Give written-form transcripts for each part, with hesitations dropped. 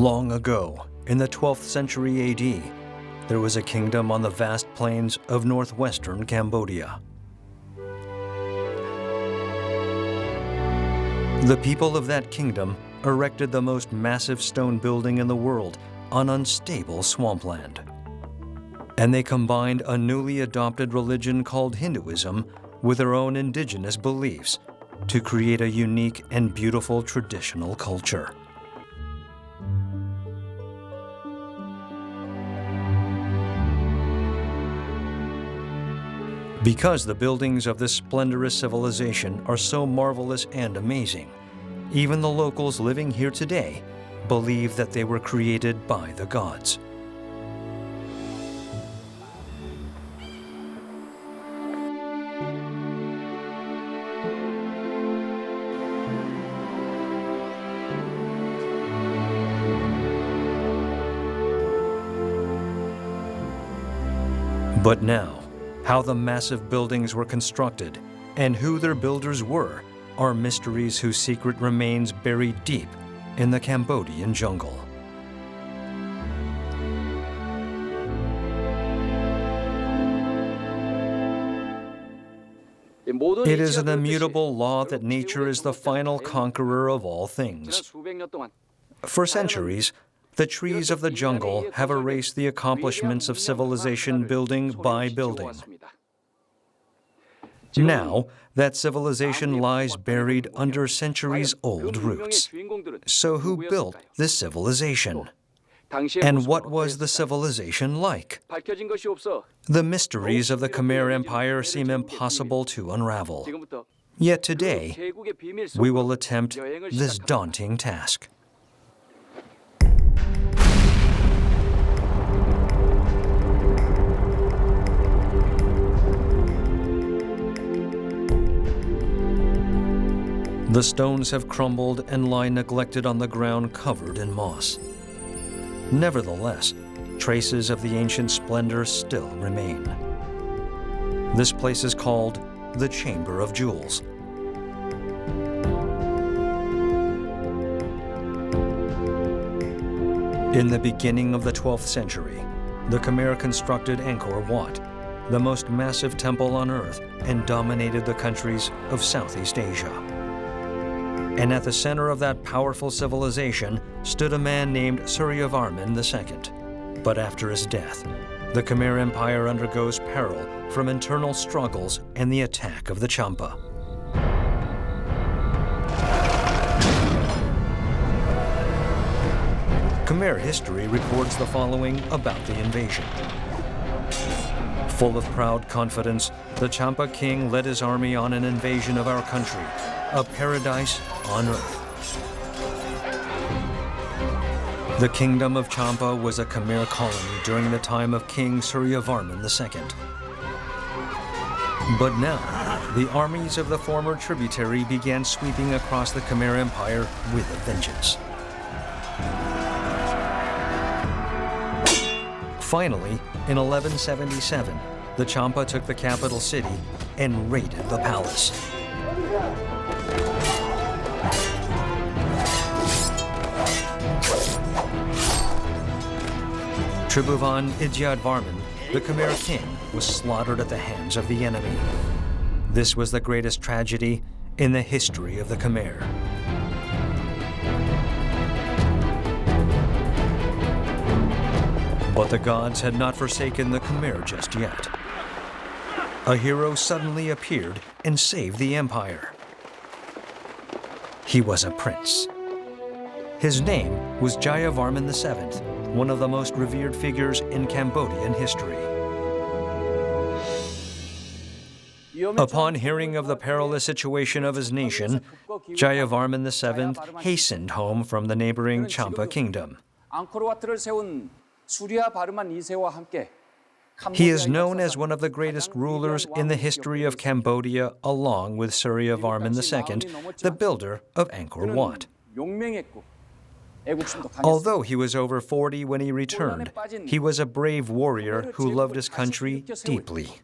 Long ago, in the 12th century AD, there was a kingdom on the vast plains of northwestern Cambodia. The people of that kingdom erected the most massive stone building in the world on unstable swampland. And they combined a newly adopted religion called Hinduism with their own indigenous beliefs to create a unique and beautiful traditional culture. Because the buildings of this splendorous civilization are so marvelous and amazing, even the locals living here today believe that they were created by the gods. But now, how the massive buildings were constructed and who their builders were are mysteries whose secret remains buried deep in the Cambodian jungle. It is an immutable law that nature is the final conqueror of all things. For centuries, the trees of the jungle have erased the accomplishments of civilization building by building. Now, that civilization lies buried under centuries-old roots. So who built this civilization? And what was the civilization like? The mysteries of the Khmer Empire seem impossible to unravel. Yet today, we will attempt this daunting task. The stones have crumbled and lie neglected on the ground covered in moss. Nevertheless, traces of the ancient splendor still remain. This place is called the Chamber of Jewels. In the beginning of the 12th century, the Khmer constructed Angkor Wat, the most massive temple on earth, and dominated the countries of Southeast Asia. And at the center of that powerful civilization stood a man named Suryavarman II. But after his death, the Khmer Empire undergoes peril from internal struggles and the attack of the Champa. Khmer history records the following about the invasion. Full of proud confidence, the Champa king led his army on an invasion of our country, a paradise on earth. The kingdom of Champa was a Khmer colony during the time of King Suryavarman II. But now, the armies of the former tributary began sweeping across the Khmer Empire with a vengeance. Finally, in 1177, the Champa took the capital city and raided the palace. Tribhuvan Idyadvarman, the Khmer king, was slaughtered at the hands of the enemy. This was the greatest tragedy in the history of the Khmer. But the gods had not forsaken the Khmer just yet. A hero suddenly appeared and saved the empire. He was a prince. His name was Jayavarman VII, one of the most revered figures in Cambodian history. Upon hearing of the perilous situation of his nation, Jayavarman VII hastened home from the neighboring Champa kingdom. He is known as one of the greatest rulers in the history of Cambodia, along with Suryavarman II, the builder of Angkor Wat. Although he was over 40 when he returned, he was a brave warrior who loved his country deeply.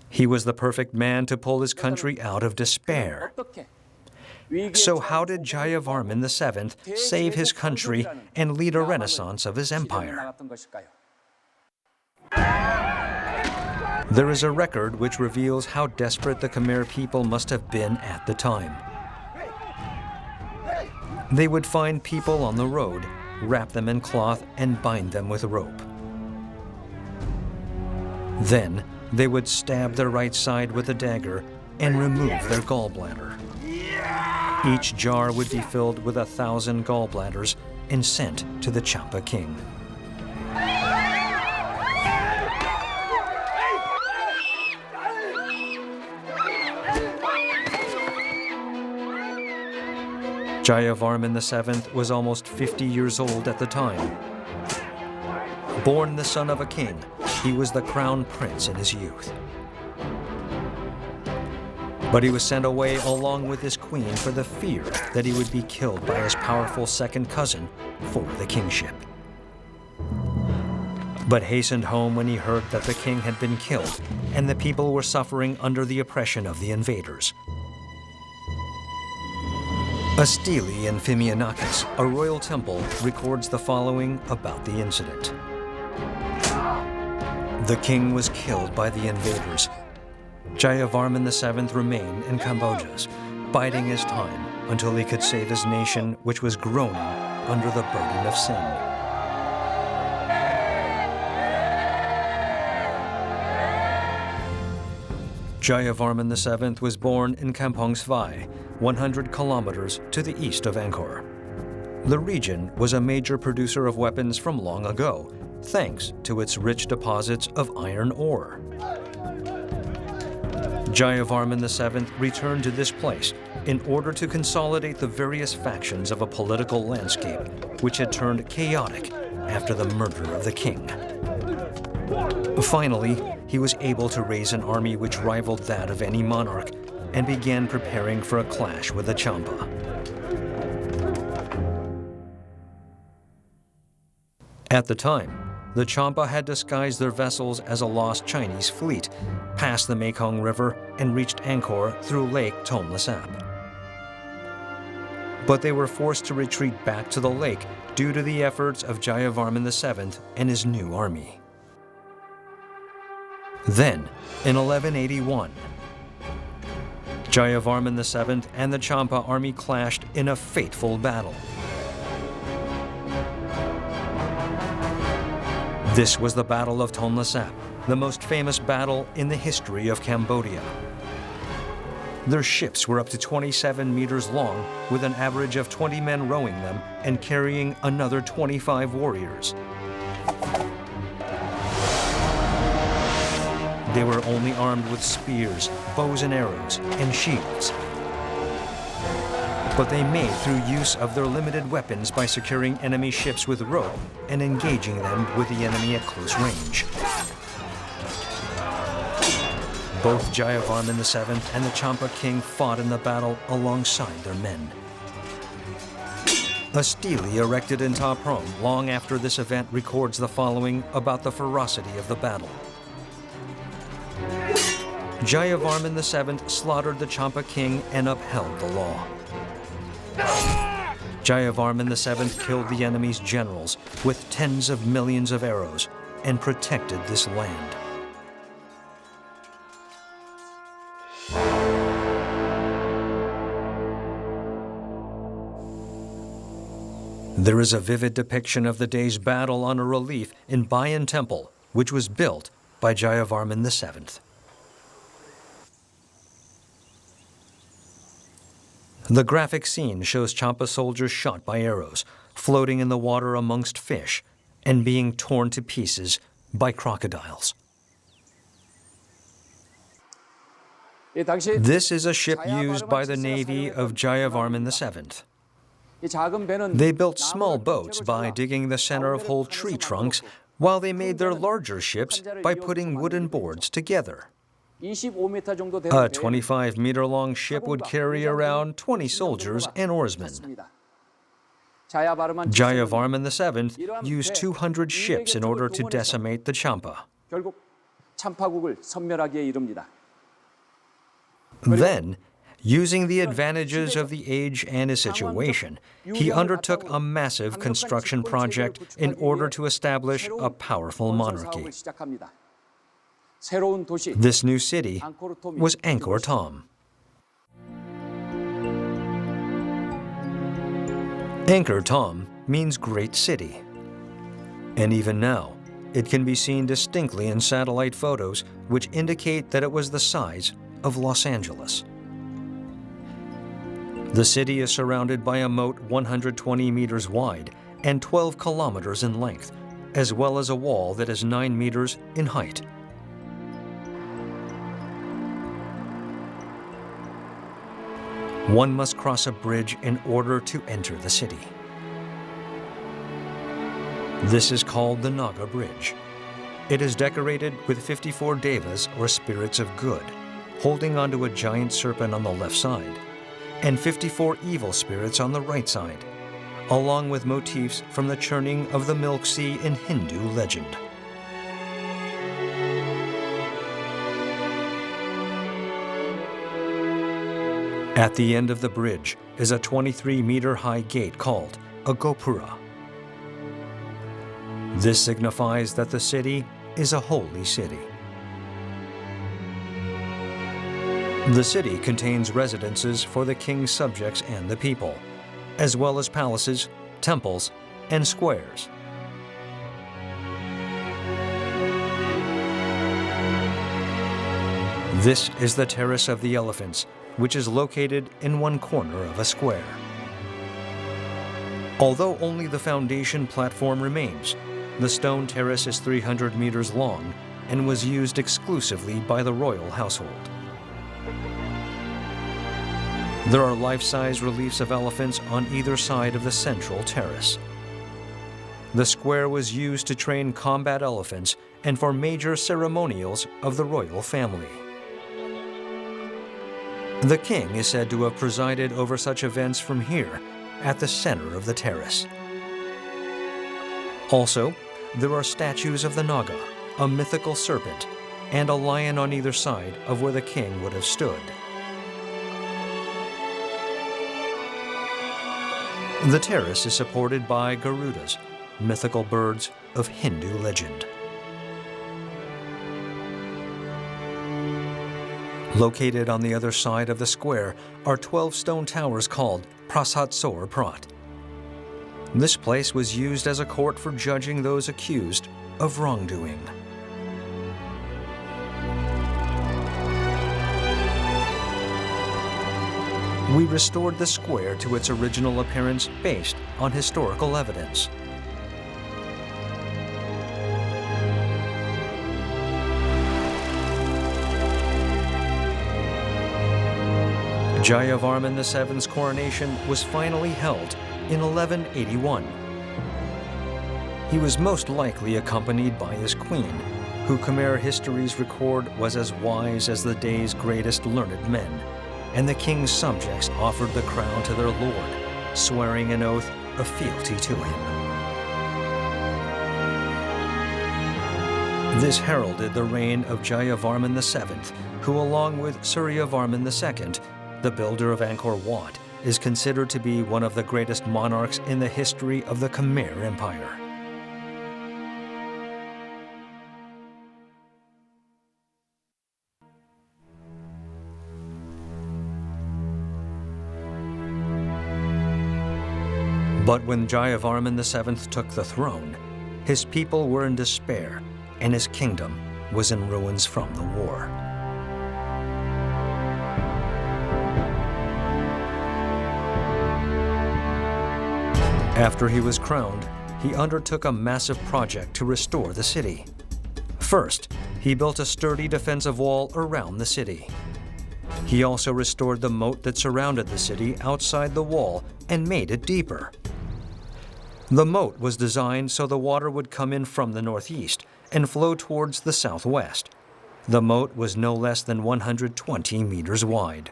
He was the perfect man to pull his country out of despair. So how did Jayavarman VII save his country and lead a renaissance of his empire? There is a record which reveals how desperate the Khmer people must have been at the time. They would find people on the road, wrap them in cloth, and bind them with rope. Then they would stab their right side with a dagger and remove their gallbladder. Each jar would be filled with 1,000 gallbladders and sent to the Champa king. Jayavarman VII was almost 50 years old at the time. Born the son of a king, he was the crown prince in his youth. But he was sent away along with his queen for the fear that he would be killed by his powerful second cousin for the kingship. But hastened home when he heard that the king had been killed and the people were suffering under the oppression of the invaders. A stele in Phimianakis, a royal temple, records the following about the incident. The king was killed by the invaders. Jayavarman VII remained in Cambodia, biding his time until he could save his nation, which was groaning under the burden of sin. Jayavarman VII was born in Kampong Svai, 100 kilometers to the east of Angkor. The region was a major producer of weapons from long ago, thanks to its rich deposits of iron ore. Jayavarman VII returned to this place in order to consolidate the various factions of a political landscape which had turned chaotic after the murder of the king. Finally, he was able to raise an army which rivaled that of any monarch and began preparing for a clash with the Champa. At the time, the Champa had disguised their vessels as a lost Chinese fleet, passed the Mekong River, and reached Angkor through Lake Tonle Sap. But they were forced to retreat back to the lake due to the efforts of Jayavarman VII and his new army. Then, in 1181, Jayavarman VII and the Champa army clashed in a fateful battle. This was the Battle of Tonle Sap, the most famous battle in the history of Cambodia. Their ships were up to 27 meters long, with an average of 20 men rowing them and carrying another 25 warriors. They were only armed with spears, bows and arrows, and shields. But they made through use of their limited weapons by securing enemy ships with rope and engaging them with the enemy at close range. Both Jayavarman VII and the Champa king fought in the battle alongside their men. A stele erected in Ta Prohm long after this event records the following about the ferocity of the battle. Jayavarman VII slaughtered the Champa king and upheld the law. Jayavarman VII killed the enemy's generals with tens of millions of arrows and protected this land. There is a vivid depiction of the day's battle on a relief in Bayan Temple, which was built by Jayavarman VII. The graphic scene shows Champa soldiers shot by arrows, floating in the water amongst fish, and being torn to pieces by crocodiles. This is a ship used by the navy of Jayavarman VII. They built small boats by digging the center of whole tree trunks, while they made their larger ships by putting wooden boards together. A 25-meter-long ship would carry around 20 soldiers and oarsmen. Jayavarman VII used 200 ships in order to decimate the Champa. Then, Using the advantages of the age and his situation, he undertook a massive construction project in order to establish a powerful monarchy. This new city was Angkor Thom. Angkor Thom means great city. And even now, it can be seen distinctly in satellite photos which indicate that it was the size of Los Angeles. The city is surrounded by a moat 120 meters wide and 12 kilometers in length, as well as a wall that is 9 meters in height. One must cross a bridge in order to enter the city. This is called the Naga Bridge. It is decorated with 54 devas, or spirits of good, holding onto a giant serpent on the left side, and 54 evil spirits on the right side, along with motifs from the churning of the Milk Sea in Hindu legend. At the end of the bridge is a 23-meter-high gate called a Gopura. This signifies that the city is a holy city. The city contains residences for the king's subjects and the people, as well as palaces, temples, and squares. This is the Terrace of the Elephants, which is located in one corner of a square. Although only the foundation platform remains, the stone terrace is 300 meters long and was used exclusively by the royal household. There are life-size reliefs of elephants on either side of the central terrace. The square was used to train combat elephants and for major ceremonials of the royal family. The king is said to have presided over such events from here, at the center of the terrace. Also, there are statues of the Naga, a mythical serpent, and a lion on either side of where the king would have stood. The terrace is supported by Garudas, mythical birds of Hindu legend. Located on the other side of the square are 12 stone towers called Prasat Sor Prat. This place was used as a court for judging those accused of wrongdoing. We restored the square to its original appearance based on historical evidence. Jayavarman VII's coronation was finally held in 1181. He was most likely accompanied by his queen, who Khmer histories record was as wise as the day's greatest learned men, and the king's subjects offered the crown to their lord, swearing an oath of fealty to him. This heralded the reign of Jayavarman VII, who along with Suryavarman II, the builder of Angkor Wat, is considered to be one of the greatest monarchs in the history of the Khmer Empire. But when Jayavarman VII took the throne, his people were in despair, and his kingdom was in ruins from the war. After he was crowned, he undertook a massive project to restore the city. First, he built a sturdy defensive wall around the city. He also restored the moat that surrounded the city outside the wall and made it deeper. The moat was designed so the water would come in from the northeast and flow towards the southwest. The moat was no less than 120 meters wide.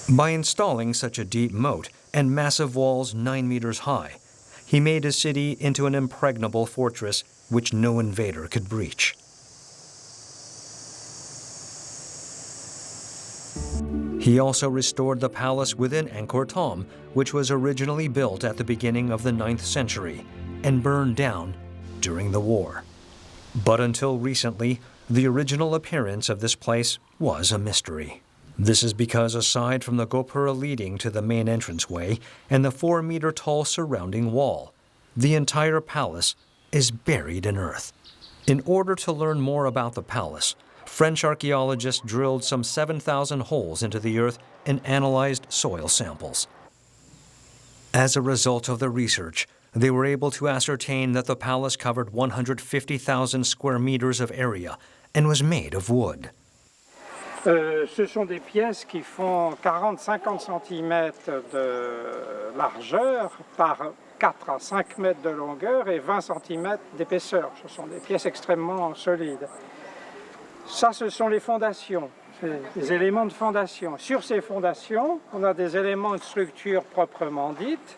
By installing such a deep moat and massive walls 9 meters high, he made his city into an impregnable fortress which no invader could breach. He also restored the palace within Angkor Thom, which was originally built at the beginning of the 9th century and burned down during the war. But until recently, the original appearance of this place was a mystery. This is because aside from the gopura leading to the main entranceway and the 4-meter-tall surrounding wall, the entire palace is buried in earth. In order to learn more about the palace, French archaeologists drilled some 7,000 holes into the earth and analyzed soil samples. As a result of the research, they were able to ascertain that the palace covered 150,000 square meters of area and was made of wood. Ce sont des pièces qui font 40-50 cm de largeur par 4 à 5 mètres de longueur et 20 cm d'épaisseur. Ce sont des pièces extrêmement solides. Ça, ce sont les fondations, les éléments de fondation. Sur ces fondations, on a des éléments de structure proprement dite.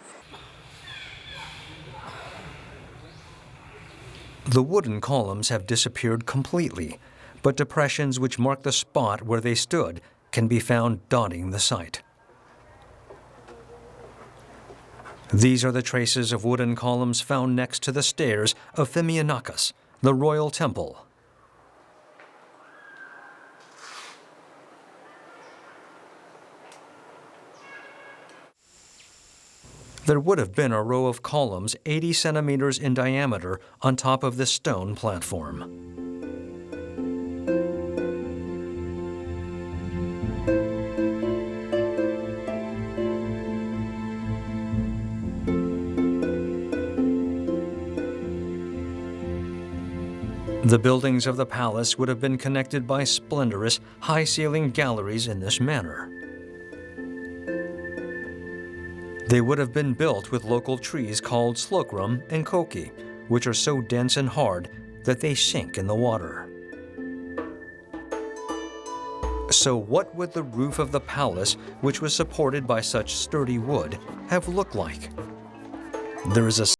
The wooden columns have disappeared completely, but depressions which mark the spot where they stood can be found dotting the site. These are the traces of wooden columns found next to the stairs of Phimianakos, the royal temple. There would have been a row of columns 80 centimeters in diameter on top of this stone platform. The buildings of the palace would have been connected by splendorous, high-ceilinged galleries in this manner. They would have been built with local trees called slocum and koki, which are so dense and hard that they sink in the water. So what would the roof of the palace, which was supported by such sturdy wood, have looked like? There is a